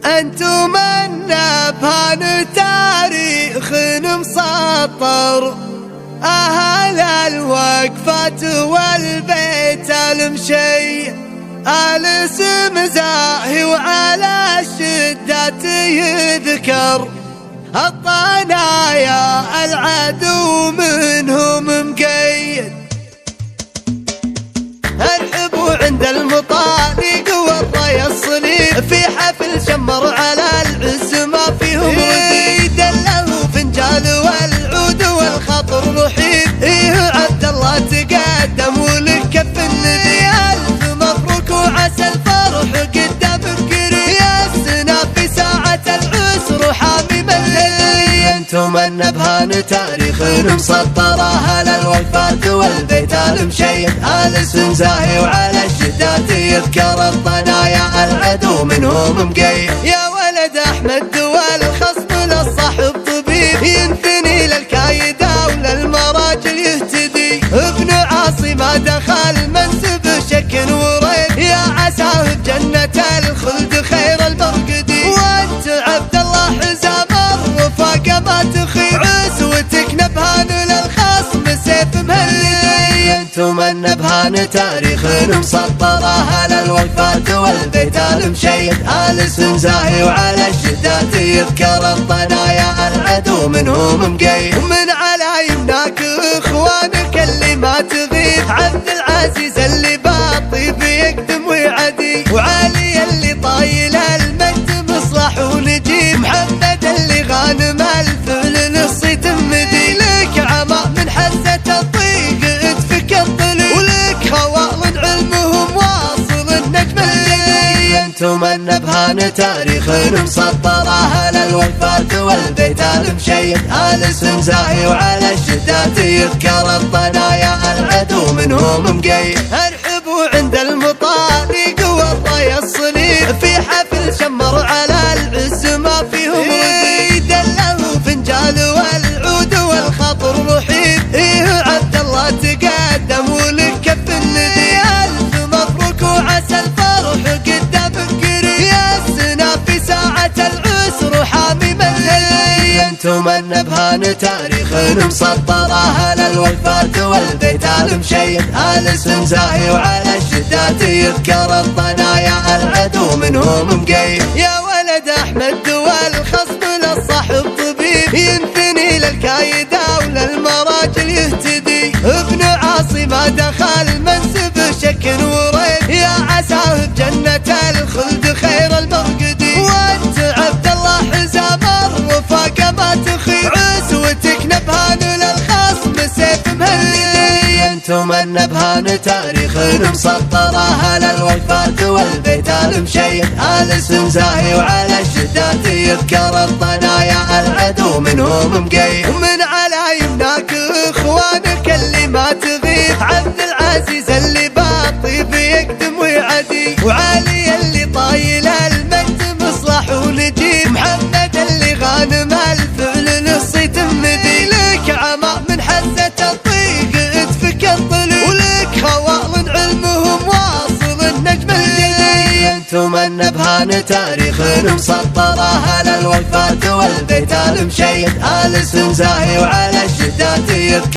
أنتم النبهان تاريخ مسطر، أهل الوقفات والبيت المشي، الاسم زاهي وعلى الشدات يذكر، الطنايا العدو منهم مقيد، الحبو عند المطالق والراية الصليب، في حفل شمر على العز ما فيهم رديد، له فنجال والعود والخطر رحيب، عبد الله تقدم ولك كف النبي، ألف مبروك وعسى الفرح قدامك قريب، يا السنا في ساعة العسر حامي ملي، انتم النبهان تاريخ مسطر، أهل الوقفات والبيت المشيد، الاسم زاهي وعلى الشدات يذكر، الطنايا العدو منهم مقيد، يا ولد أحمد والخصم للصاحب طبيب، ينثني للكايدة وللمراجل يهتدي، ابن عاصي ما دخل منسب شك وريب، يا عساه بجنة الخلد خير المرقدي، وانت عبد الله حزام الرفاق ما تخيب، عسوتك نبهان للخصم سيف مهلي، انتم النبهان تاريخ مسطر، أهل الوقفات والبيت المشيد، الاسم زاهي وعلى الشدات يذكر، الطنايا العدو منهم مقيد، ومن على يمناك اخوانك اللي ما تغيب، عبد العزيز اللي بالطيب يقدم ويعدي، وعلي اللي طايل المجد مصلح ونجيب، محمد اللي غانم الفعل للصيت مدي، لك عماء من حزة الطيق ادفك الطليب، ولك خوال علمهم واصل النجم اللي، انتم النبهان تاريخ مسطر، أهل الوقفات والبيت المشيد، الاسم زاهي وعلى الشدات يذكر، الطنايا العدو منهم مقيد، الحبو عند المطالق والراية الصليب، في حفل شمر على العز ما فيهم رديد، له فنجال والعود والخطر رحيب، عبد الله تقدم ولك كف النبي، ألف مبروك وعسى الفرح قدامك قريب، يا السنا في ساعة العسر حامي ملي، انتم النبهان تاريخ مسطر، أهل الوقفات والبيت المشيد، الاسم زاهي وعلى الشدات يذكر، الطنايا العدو منهم مقيد، يا ولد أحمد والخصم للصاحب طبيب، ينثني للكايدة وللمراجل يهتدي، ابن عاصي ما دخل منسب شك وريب، يا عساه بجنة الخلد خير المرقدي، وانت عبد الله حزام الرفاق ما تخيب، عسوتك نبهان للخصم سيف مهلي، انتم النبهان تاريخ مسطر، أهل الوقفات والبيت المشيد، الاسم زاهي وعلى الشدات يذكر، الطنايا العدو منهم مقيد، ومن على يمناك اخوانك اللي ما تغيب، عبد العزيز اللي بالطيب يقدم ويعدي، وعلي اللي طايل المجد مصلح ونجيب، محمد اللي غانم الفعل للصيت مدي، لك عماء من حزة الطيق ادفك الطليب، ولك خوال علمهم واصل النجم اللي، انتم النبهان تاريخ مسطر، أهل الوقفات والبيت المشيد، الاسم زاهي وعلى الشدات يذكر.